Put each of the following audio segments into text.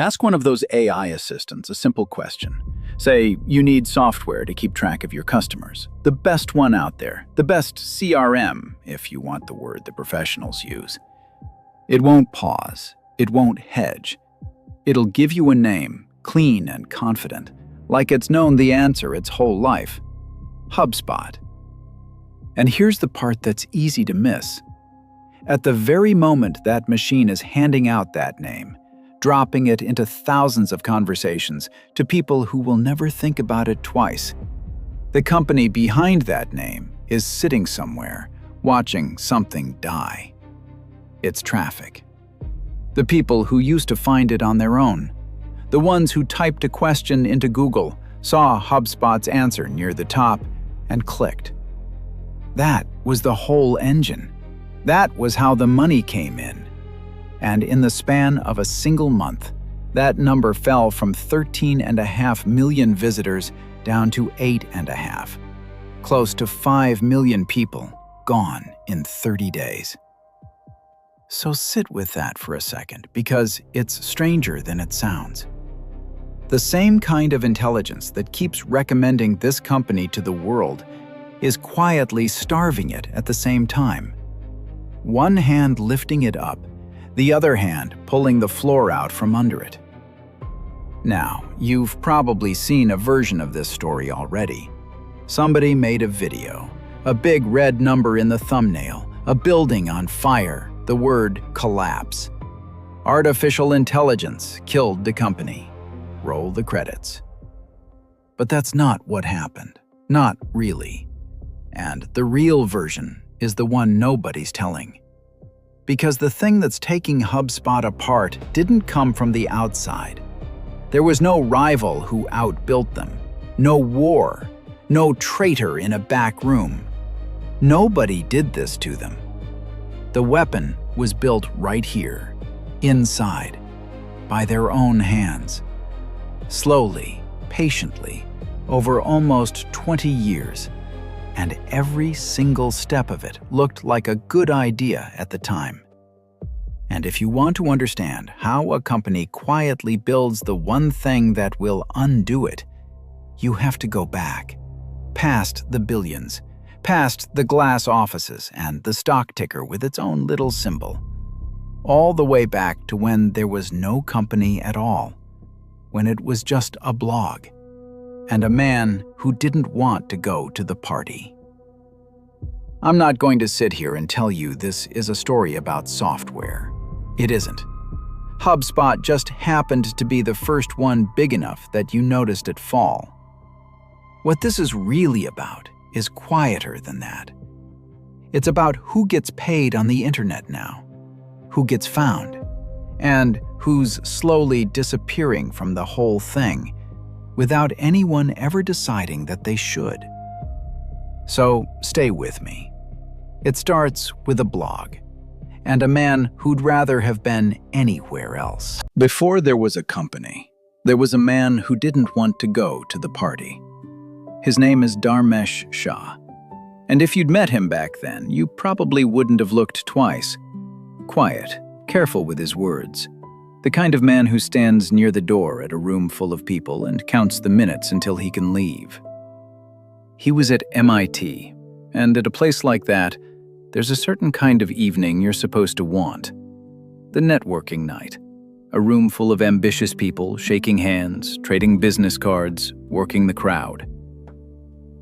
Ask one of those AI assistants a simple question. Say, you need software to keep track of your customers. The best one out there. The best CRM, if you want the word the professionals use. It won't pause. It won't hedge. It'll give you a name, clean and confident, like it's known the answer its whole life. HubSpot. And here's the part that's easy to miss. At the very moment that machine is handing out that name, dropping it into thousands of conversations to people who will never think about it twice, the company behind that name is sitting somewhere, watching something die. It's traffic. The people who used to find it on their own. The ones who typed a question into Google, saw HubSpot's answer near the top, and clicked. That was the whole engine. That was how the money came in. And in the span of a single month, that number fell from 13.5 million visitors down to 8.5. Close to 5 million people gone in 30 days. So sit with that for a second, because it's stranger than it sounds. The same kind of intelligence that keeps recommending this company to the world is quietly starving it at the same time. One hand lifting it up, the other hand pulling the floor out from under it. Now, you've probably seen a version of this story already. Somebody made a video, a big red number in the thumbnail, a building on fire, the word collapse. Artificial intelligence killed the company. Roll the credits. But that's not what happened. Not really. And the real version is the one nobody's telling. Because the thing that's taking HubSpot apart didn't come from the outside. There was no rival who outbuilt them. No war. No traitor in a back room. Nobody did this to them. The weapon was built right here, inside, by their own hands. Slowly, patiently, over almost 20 years. And every single step of it looked like a good idea at the time. And if you want to understand how a company quietly builds the one thing that will undo it, you have to go back, past the billions, past the glass offices and the stock ticker with its own little symbol, all the way back to when there was no company at all, when it was just a blog, and a man who didn't want to go to the party. I'm not going to sit here and tell you this is a story about software. It isn't. HubSpot just happened to be the first one big enough that you noticed it fall. What this is really about is quieter than that. It's about who gets paid on the internet now, who gets found, and who's slowly disappearing from the whole thing without anyone ever deciding that they should. So stay with me. It starts with a blog, and a man who'd rather have been anywhere else. Before there was a company, there was a man who didn't want to go to the party. His name is Dharmesh Shah. And if you'd met him back then, you probably wouldn't have looked twice. Quiet, careful with his words. The kind of man who stands near the door at a room full of people and counts the minutes until he can leave. He was at MIT, and at a place like that, there's a certain kind of evening you're supposed to want. The networking night. A room full of ambitious people, shaking hands, trading business cards, working the crowd.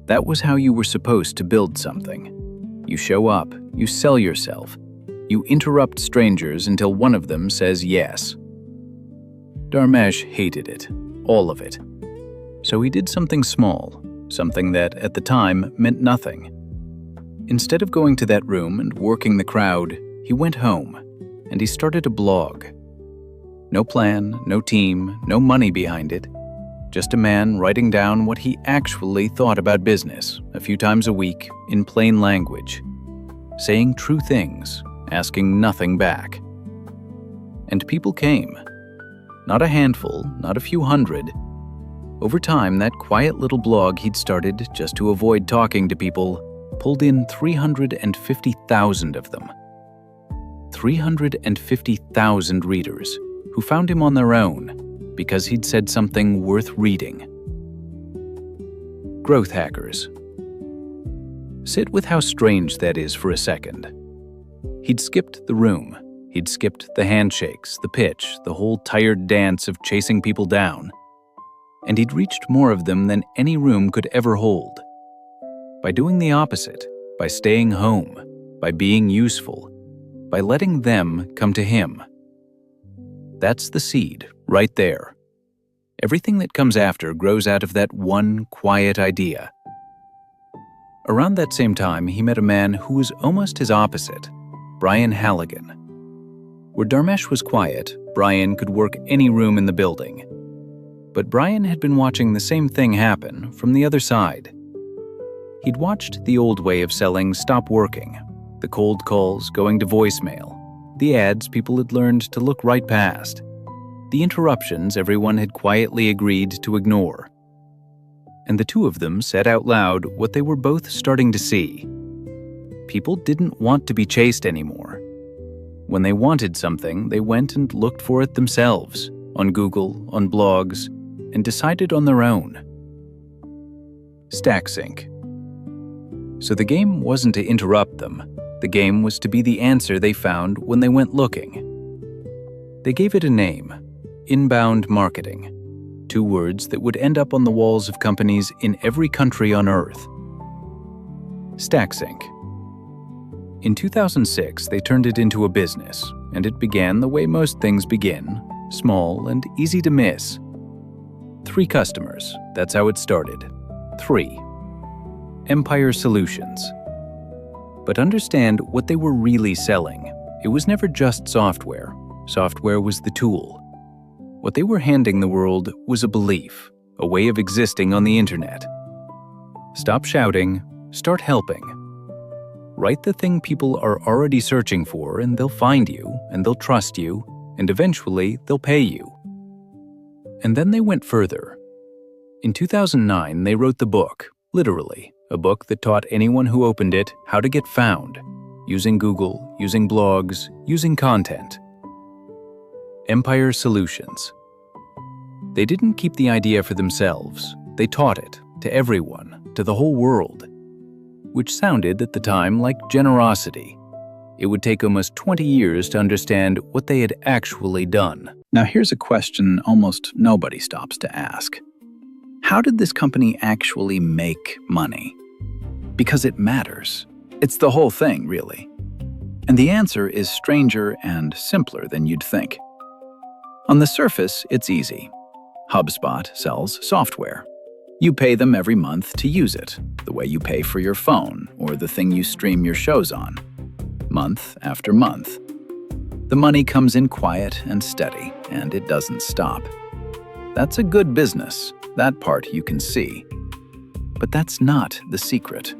That was how you were supposed to build something. You show up, you sell yourself, you interrupt strangers until one of them says yes. Dharmesh hated it, all of it. So he did something small, something that, at the time, meant nothing. Instead of going to that room and working the crowd, he went home, and he started a blog. No plan, no team, no money behind it. Just a man writing down what he actually thought about business a few times a week in plain language. Saying true things, asking nothing back. And people came. Not a handful, not a few hundred. Over time, that quiet little blog he'd started just to avoid talking to people pulled in 350,000 of them. 350,000 readers who found him on their own, because he'd said something worth reading. Growth hackers. Sit with how strange that is for a second. He'd skipped the room. He'd skipped the handshakes, the pitch, the whole tired dance of chasing people down. And he'd reached more of them than any room could ever hold. By doing the opposite, by staying home, by being useful, by letting them come to him. That's the seed, right there. Everything that comes after grows out of that one quiet idea. Around that same time, he met a man who was almost his opposite, Brian Halligan. Where Dharmesh was quiet, Brian could work any room in the building. But Brian had been watching the same thing happen from the other side. He'd watched the old way of selling stop working, the cold calls going to voicemail, the ads people had learned to look right past, the interruptions everyone had quietly agreed to ignore. And the two of them said out loud what they were both starting to see. People didn't want to be chased anymore. When they wanted something, they went and looked for it themselves, on Google, on blogs, and decided on their own. StackSync. So the game wasn't to interrupt them. The game was to be the answer they found when they went looking. They gave it a name, inbound marketing, 2 words that would end up on the walls of companies in every country on Earth. StackSync. In 2006, they turned it into a business, and it began the way most things begin, small and easy to miss. 3 customers, that's how it started. 3. Empire Solutions. But understand what they were really selling. It was never just software. Software was the tool. What they were handing the world was a belief, a way of existing on the internet. Stop shouting, start helping. Write the thing people are already searching for, and they'll find you, and they'll trust you, and eventually they'll pay you. And then they went further. In 2009, they wrote the book, literally, a book that taught anyone who opened it how to get found, using Google, using blogs, using content. Empire Solutions. They didn't keep the idea for themselves. They taught it to everyone, to the whole world, which sounded at the time like generosity. It would take almost 20 years to understand what they had actually done. Now here's a question almost nobody stops to ask. How did this company actually make money? Because it matters. It's the whole thing, really. And the answer is stranger and simpler than you'd think. On the surface, it's easy. HubSpot sells software. You pay them every month to use it, the way you pay for your phone or the thing you stream your shows on. Month after month. The money comes in quiet and steady, and it doesn't stop. That's a good business. That part you can see. But that's not the secret.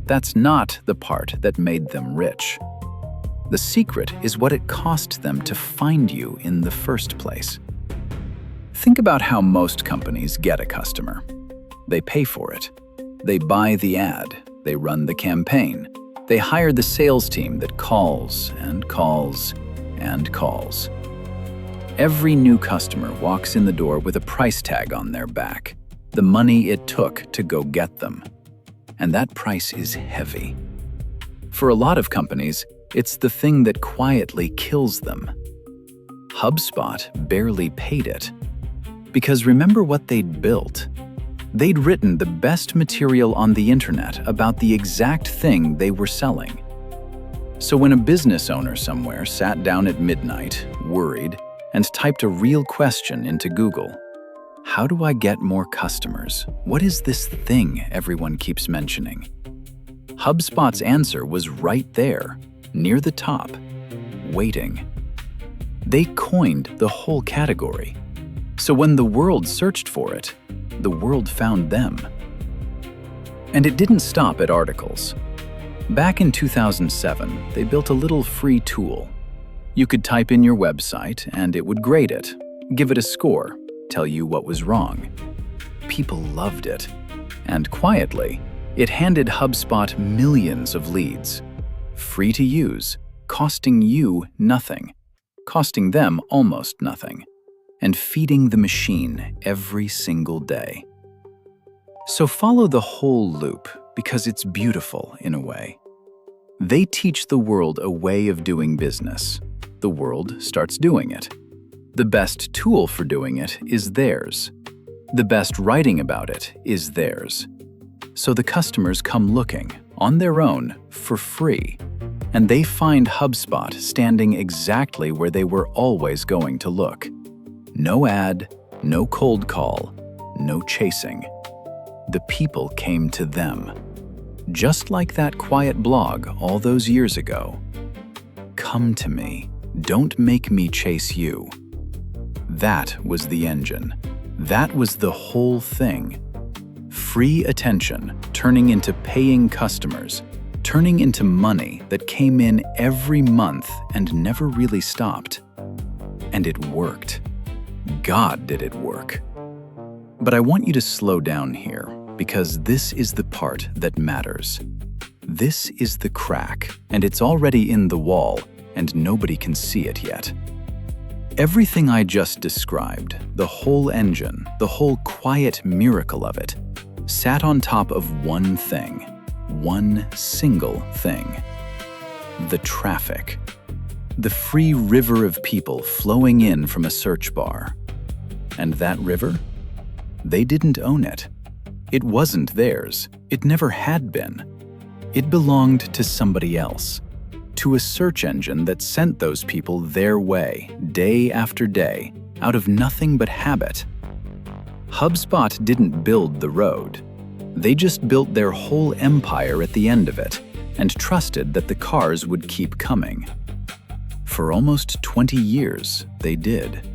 That's not the part that made them rich. The secret is what it cost them to find you in the first place. Think about how most companies get a customer. They pay for it. They buy the ad. They run the campaign. They hire the sales team that calls and calls and calls. Every new customer walks in the door with a price tag on their back, the money it took to go get them. And that price is heavy. For a lot of companies, it's the thing that quietly kills them. HubSpot barely paid it. Because remember what they'd built. They'd written the best material on the internet about the exact thing they were selling. So when a business owner somewhere sat down at midnight, worried, and typed a real question into Google, how do I get more customers? What is this thing everyone keeps mentioning? HubSpot's answer was right there, near the top, waiting. They coined the whole category. So when the world searched for it, the world found them. And it didn't stop at articles. Back in 2007, they built a little free tool. You could type in your website and it would grade it, give it a score, tell you what was wrong. People loved it. And quietly, it handed HubSpot millions of leads. Free to use, costing you nothing, costing them almost nothing. and feeding the machine every single day. So follow the whole loop because it's beautiful in a way. They teach the world a way of doing business. The world starts doing it. The best tool for doing it is theirs. The best writing about it is theirs. So the customers come looking, on their own, for free. And they find HubSpot standing exactly where they were always going to look. No ad, no cold call, no chasing. The people came to them. Just like that quiet blog all those years ago. Come to me, don't make me chase you. That was the engine. That was the whole thing. Free attention turning into paying customers, turning into money that came in every month and never really stopped. And it worked. God, did it work. But I want you to slow down here, because this is the part that matters. This is the crack, and it's already in the wall, and nobody can see it yet. Everything I just described, the whole engine, the whole quiet miracle of it, sat on top of one thing, one single thing. The traffic. The free river of people flowing in from a search bar. And that river? They didn't own it. It wasn't theirs. It never had been. It belonged to somebody else. To a search engine that sent those people their way, day after day, out of nothing but habit. HubSpot didn't build the road. They just built their whole empire at the end of it, and trusted that the cars would keep coming. For almost 20 years, they did.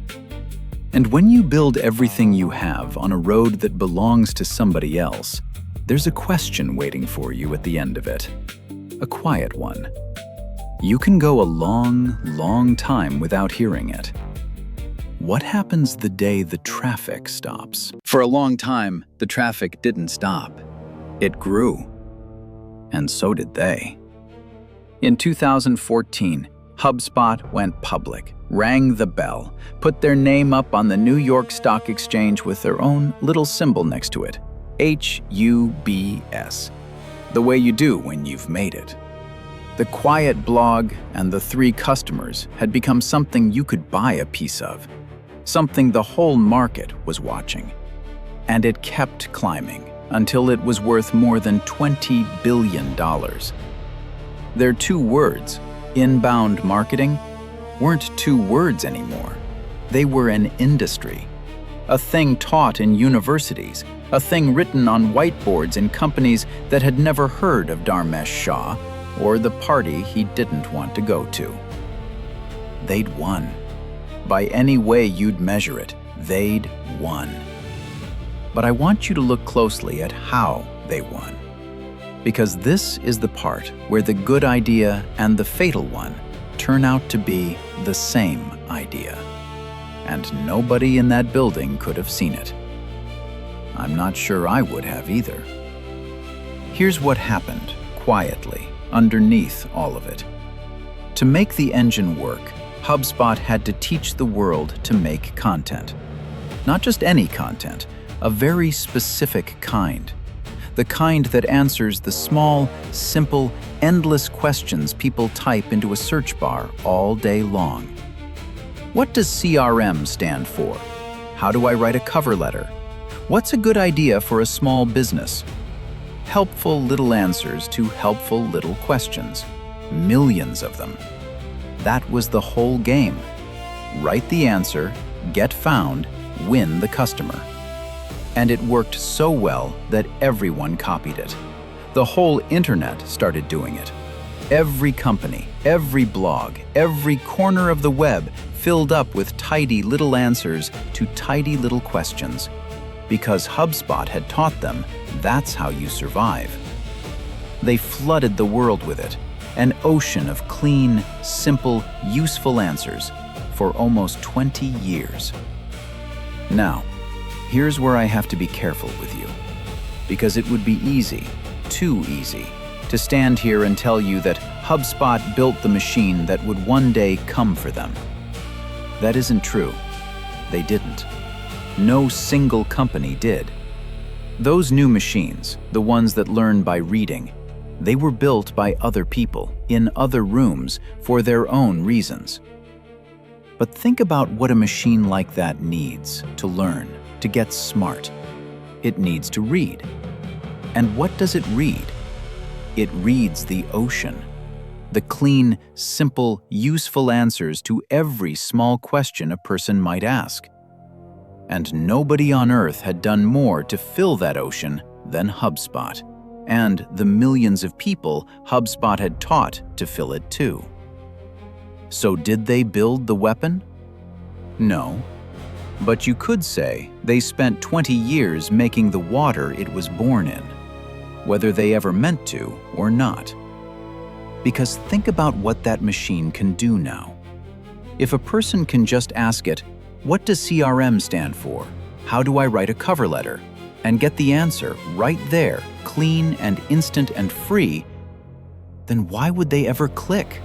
And when you build everything you have on a road that belongs to somebody else, there's a question waiting for you at the end of it. A quiet one. You can go a long, long time without hearing it. What happens the day the traffic stops? For a long time, the traffic didn't stop. It grew. And so did they. In 2014, HubSpot went public, rang the bell, put their name up on the New York Stock Exchange with their own little symbol next to it, HUBS, the way you do when you've made it. The quiet blog and the 3 customers had become something you could buy a piece of, something the whole market was watching. And it kept climbing until it was worth more than $20 billion. Their 2 words, inbound marketing, weren't 2 words anymore. They were an industry, a thing taught in universities, a thing written on whiteboards in companies that had never heard of Dharmesh Shah or the party he didn't want to go to. They'd won. By any way you'd measure it, they'd won. But I want you to look closely at how they won. Because this is the part where the good idea and the fatal one turn out to be the same idea. And nobody in that building could have seen it. I'm not sure I would have either. Here's what happened, quietly, underneath all of it. To make the engine work, HubSpot had to teach the world to make content. Not just any content, a very specific kind. The kind that answers the small, simple, endless questions people type into a search bar all day long. What does CRM stand for? How do I write a cover letter? What's a good idea for a small business? Helpful little answers to helpful little questions. Millions of them. That was the whole game. Write the answer, get found, win the customer. And it worked so well that everyone copied it. The whole internet started doing it. Every company, every blog, every corner of the web filled up with tidy little answers to tidy little questions. Because HubSpot had taught them that's how you survive. They flooded the world with it, an ocean of clean, simple, useful answers for almost 20 years. Now, here's where I have to be careful with you, because it would be easy, too easy, to stand here and tell you that HubSpot built the machine that would one day come for them. That isn't true. they didn't. No single company did. Those new machines, the ones that learn by reading, they were built by other people, in other rooms, for their own reasons. But think about what a machine like that needs to learn, to get smart. It needs to read. And what does it read? It reads the ocean. The clean, simple, useful answers to every small question a person might ask. And nobody on Earth had done more to fill that ocean than HubSpot, and the millions of people HubSpot had taught to fill it too. So did they build the weapon? No. But you could say they spent 20 years making the water it was born in, whether they ever meant to or not. Because think about what that machine can do now. If a person can just ask it, "What does CRM stand for? How do I write a cover letter?" and get the answer right there, clean and instant and free, then why would they ever click?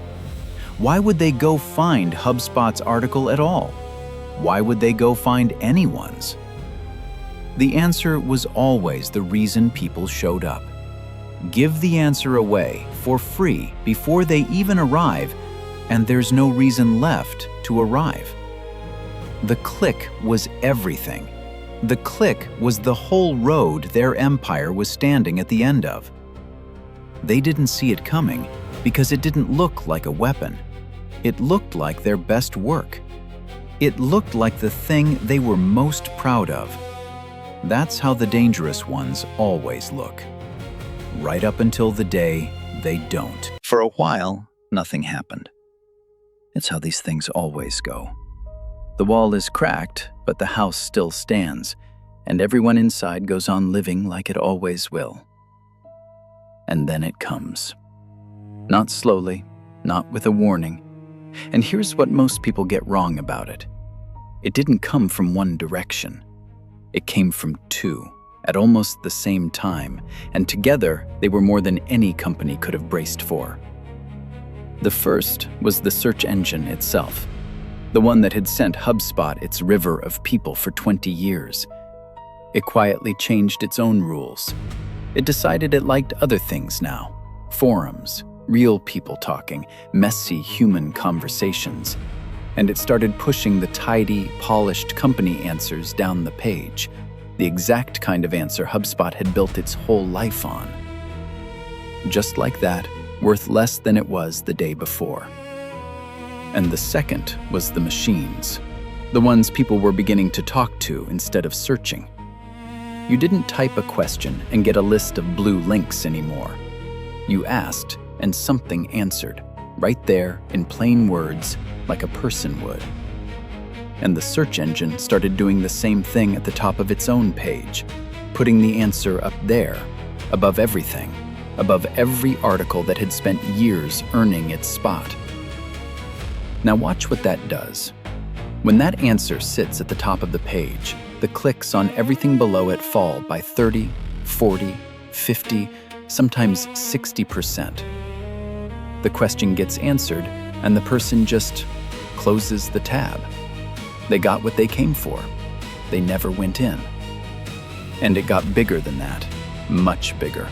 Why would they go find HubSpot's article at all? Why would they go find anyone's? The answer was always the reason people showed up. Give the answer away for free before they even arrive, and there's no reason left to arrive. The click was everything. The click was the whole road their empire was standing at the end of. They didn't see it coming because it didn't look like a weapon. It looked like their best work. It looked like the thing they were most proud of. That's how the dangerous ones always look. Right up until the day they don't. For a while, nothing happened. It's how these things always go. The wall is cracked, but the house still stands, and everyone inside goes on living like it always will. And then it comes. Not slowly, not with a warning. And here's what most people get wrong about it. It didn't come from one direction. It came from two, at almost the same time, and together they were more than any company could have braced for. The first was the search engine itself, the one that had sent HubSpot its river of people for 20 years. It quietly changed its own rules. It decided it liked other things now, forums, real people talking, messy human conversations. And it started pushing the tidy, polished company answers down the page, the exact kind of answer HubSpot had built its whole life on. Just like that, worth less than it was the day before. And the second was the machines, the ones people were beginning to talk to instead of searching. You didn't type a question and get a list of blue links anymore. You asked, and something answered, right there in plain words, like a person would. And the search engine started doing the same thing at the top of its own page, putting the answer up there, above everything, above every article that had spent years earning its spot. Now watch what that does. When that answer sits at the top of the page, the clicks on everything below it fall by 30, 40, 50, sometimes 60%. The question gets answered, and the person just closes the tab. They got what they came for. They never went in. And it got bigger than that, much bigger.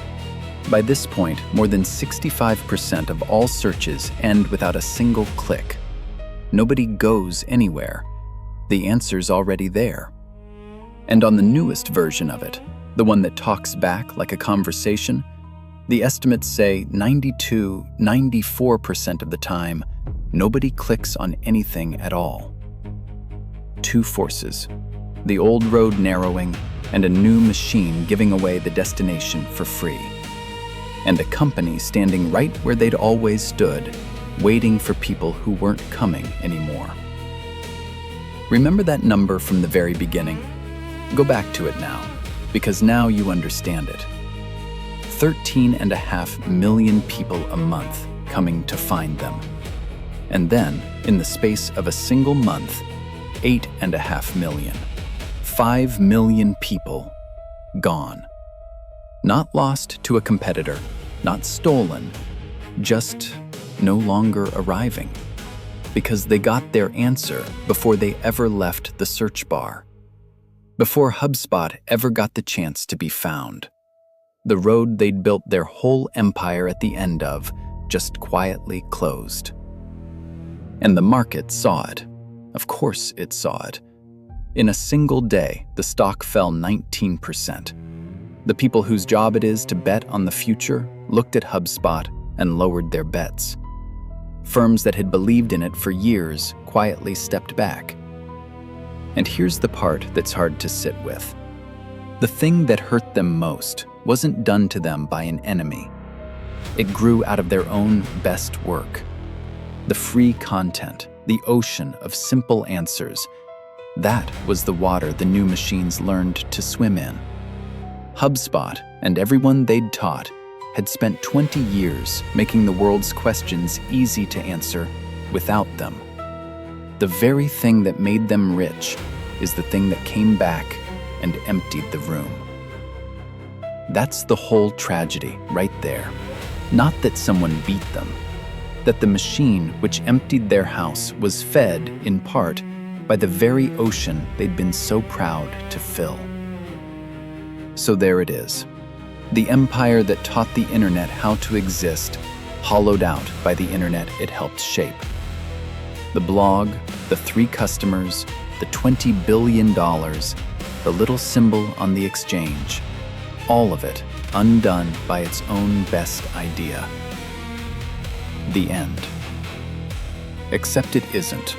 By this point, more than 65% of all searches end without a single click. Nobody goes anywhere. The answer's already there. And on the newest version of it, the one that talks back like a conversation, the estimates say 94% of the time, nobody clicks on anything at all. Two forces, the old road narrowing and a new machine giving away the destination for free. And a company standing right where they'd always stood, waiting for people who weren't coming anymore. Remember that number from the very beginning? Go back to it now, because now you understand it. 13.5 million people a month coming to find them. And then, in the space of a single month, 8.5 million. 5 million people gone. Not lost to a competitor, not stolen, just no longer arriving. because they got their answer before they ever left the search bar, before HubSpot ever got the chance to be found. The road they'd built their whole empire at the end of just quietly closed. And the market saw it. Of course it saw it. In a single day, the stock fell 19%. The people whose job it is to bet on the future looked at HubSpot and lowered their bets. Firms that had believed in it for years quietly stepped back. And here's the part that's hard to sit with. The thing that hurt them most wasn't done to them by an enemy. It grew out of their own best work. The free content, the ocean of simple answers, that was the water the new machines learned to swim in. HubSpot and everyone they'd taught had spent 20 years making the world's questions easy to answer without them. The very thing that made them rich is the thing that came back and emptied the room. That's the whole tragedy right there. Not that someone beat them, that the machine which emptied their house was fed, in part, by the very ocean they'd been so proud to fill. So there it is. The empire that taught the internet how to exist, hollowed out by the internet it helped shape. The blog, the 3 customers, the $20 billion, the little symbol on the exchange, all of it undone by its own best idea. The end. Except it isn't.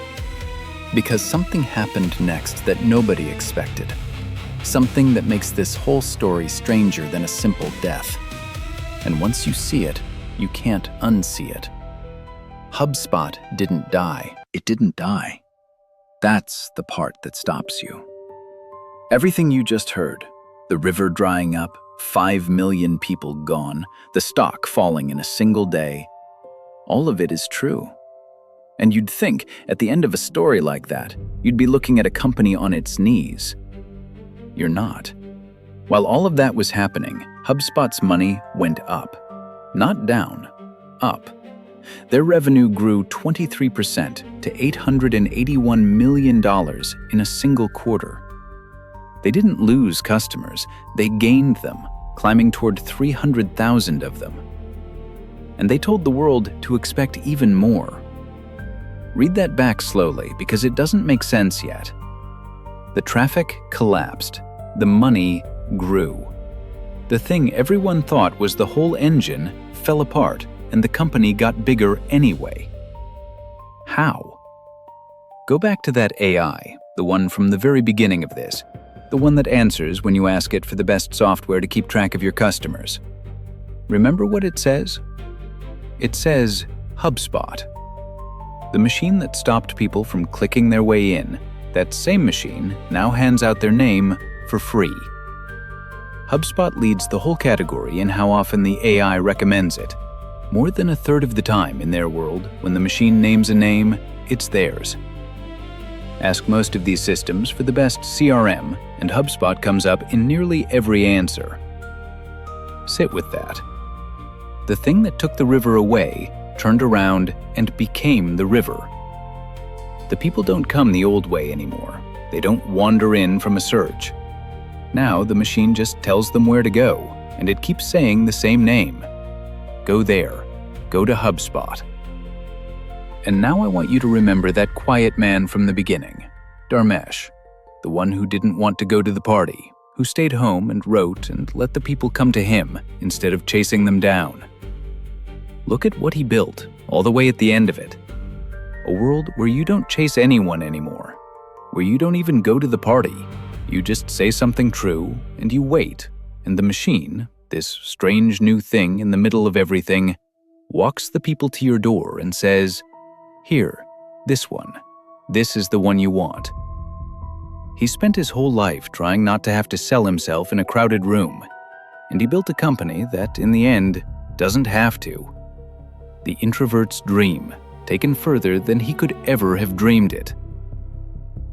Because something happened next that nobody expected. Something that makes this whole story stranger than a simple death. And once you see it, you can't unsee it. HubSpot didn't die. It didn't die. That's the part that stops you. Everything you just heard, the river drying up, 5 million people gone, the stock falling in a single day, all of it is true. And you'd think, at the end of a story like that, you'd be looking at a company on its knees. You're not. While all of that was happening, HubSpot's money went up. Not down, up. Their revenue grew 23% to $881 million in a single quarter. They didn't lose customers, they gained them, climbing toward 300,000 of them. And they told the world to expect even more. Read that back slowly because it doesn't make sense yet. The traffic collapsed, the money grew. The thing everyone thought was the whole engine fell apart and the company got bigger anyway. How? Go back to that AI, the one from the very beginning of this, the one that answers when you ask it for the best software to keep track of your customers. Remember what it says? It says HubSpot. The machine that stopped people from clicking their way in, that same machine now hands out their name for free. HubSpot leads the whole category in how often the AI recommends it. More than a third of the time in their world, when the machine names a name, it's theirs. Ask most of these systems for the best CRM, and HubSpot comes up in nearly every answer. Sit with that. The thing that took the river away turned around and became the river. The people don't come the old way anymore. They don't wander in from a search. Now the machine just tells them where to go, and it keeps saying the same name. Go there. Go to HubSpot. And now I want you to remember that quiet man from the beginning, Dharmesh, the one who didn't want to go to the party, who stayed home and wrote and let the people come to him instead of chasing them down. Look at what he built, all the way at the end of it. A world where you don't chase anyone anymore, where you don't even go to the party. You just say something true, and you wait, and the machine, this strange new thing in the middle of everything, walks the people to your door and says, "Here, this one. This is the one you want." He spent his whole life trying not to have to sell himself in a crowded room, and he built a company that, in the end, doesn't have to. The introvert's dream, taken further than he could ever have dreamed it.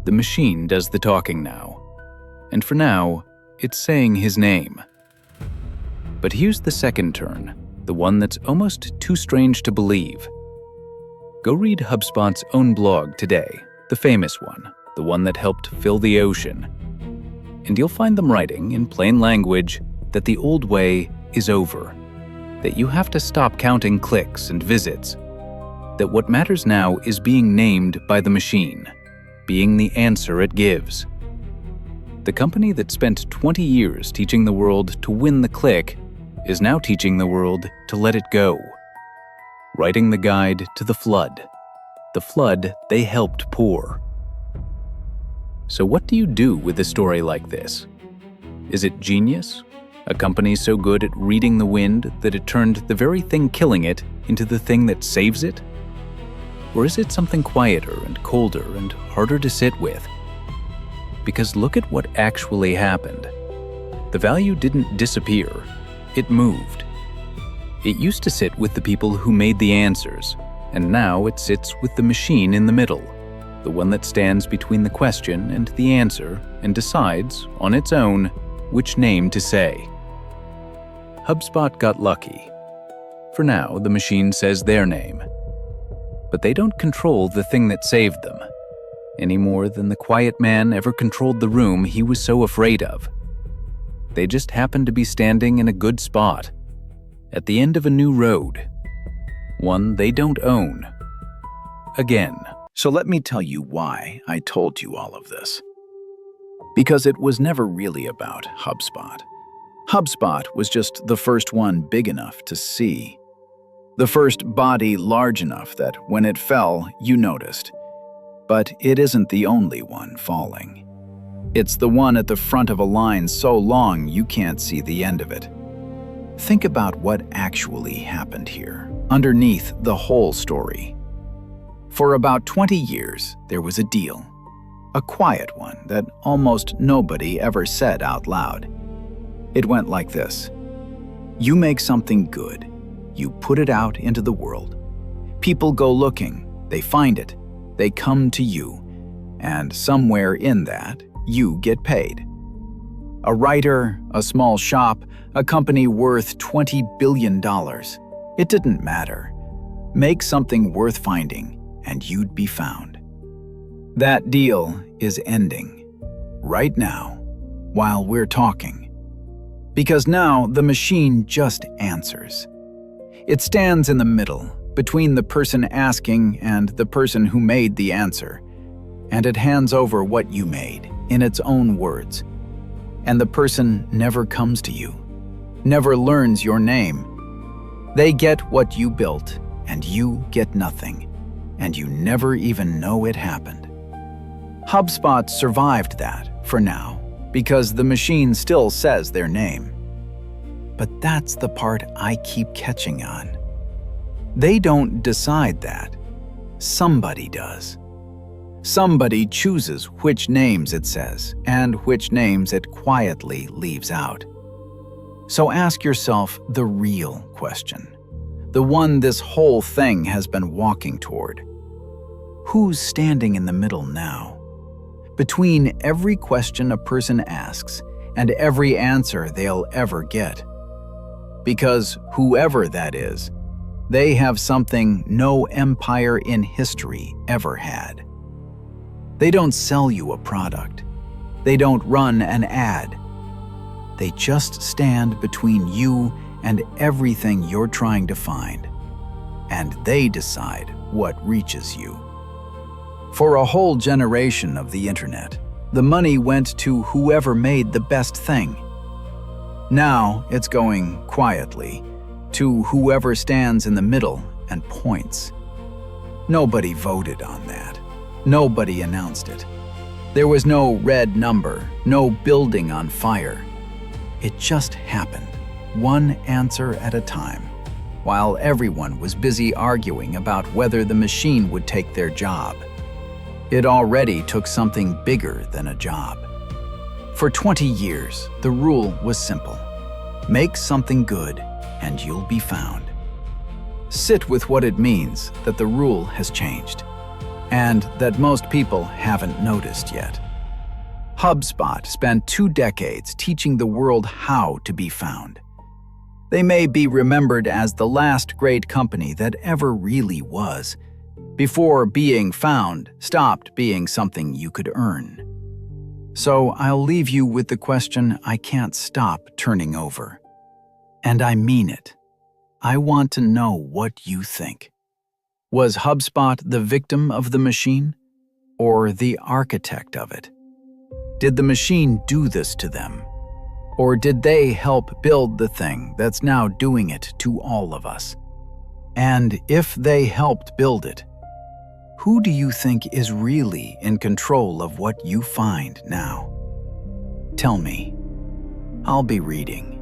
The machine does the talking now, and for now, it's saying his name. But here's the second turn, the one that's almost too strange to believe. Go read HubSpot's own blog today, the famous one, the one that helped fill the ocean. And you'll find them writing in plain language that the old way is over, that you have to stop counting clicks and visits, that what matters now is being named by the machine, being the answer it gives. The company that spent 20 years teaching the world to win the click is now teaching the world to let it go. Writing the guide to the flood they helped pour. So what do you do with a story like this? Is it genius? A company so good at reading the wind that it turned the very thing killing it into the thing that saves it? Or is it something quieter and colder and harder to sit with? Because look at what actually happened. The value didn't disappear, it moved. It used to sit with the people who made the answers, and now it sits with the machine in the middle, the one that stands between the question and the answer and decides, on its own, which name to say. HubSpot got lucky. For now, the machine says their name. But they don't control the thing that saved them, any more than the quiet man ever controlled the room he was so afraid of. They just happen to be standing in a good spot, at the end of a new road, one they don't own. Again. So let me tell you why I told you all of this. Because it was never really about HubSpot. HubSpot was just the first one big enough to see. The first body large enough that when it fell, you noticed. But it isn't the only one falling. It's the one at the front of a line so long you can't see the end of it. Think about what actually happened here, underneath the whole story. For about 20 years, there was a deal. A quiet one that almost nobody ever said out loud. It went like this. You make something good. You put it out into the world. People go looking, they find it, they come to you, and somewhere in that, you get paid. A writer, a small shop, a company worth $20 billion. It didn't matter. Make something worth finding, and you'd be found. That deal is ending, right now, while we're talking. Because now the machine just answers. It stands in the middle, between the person asking and the person who made the answer, and it hands over what you made, in its own words. And the person never comes to you, never learns your name. They get what you built, and you get nothing, and you never even know it happened. HubSpot survived that, for now, because the machine still says their name. But that's the part I keep catching on. They don't decide that. Somebody does. Somebody chooses which names it says and which names it quietly leaves out. So ask yourself the real question, the one this whole thing has been walking toward. Who's standing in the middle now? Between every question a person asks and every answer they'll ever get. Because whoever that is, they have something no empire in history ever had. They don't sell you a product. They don't run an ad. They just stand between you and everything you're trying to find. And they decide what reaches you. For a whole generation of the internet, the money went to whoever made the best thing. Now it's going quietly to whoever stands in the middle and points. Nobody voted on that. Nobody announced it. There was no red number, no building on fire. It just happened, one answer at a time, while everyone was busy arguing about whether the machine would take their job. It already took something bigger than a job. For 20 years, the rule was simple. Make something good, and you'll be found. Sit with what it means that the rule has changed, and that most people haven't noticed yet. HubSpot spent 2 decades teaching the world how to be found. They may be remembered as the last great company that ever really was, before being found stopped being something you could earn. So I'll leave you with the question I can't stop turning over. And I mean it. I want to know what you think. Was HubSpot the victim of the machine or the architect of it? Did the machine do this to them? Or did they help build the thing that's now doing it to all of us? And if they helped build it, who do you think is really in control of what you find now? Tell me. I'll be reading.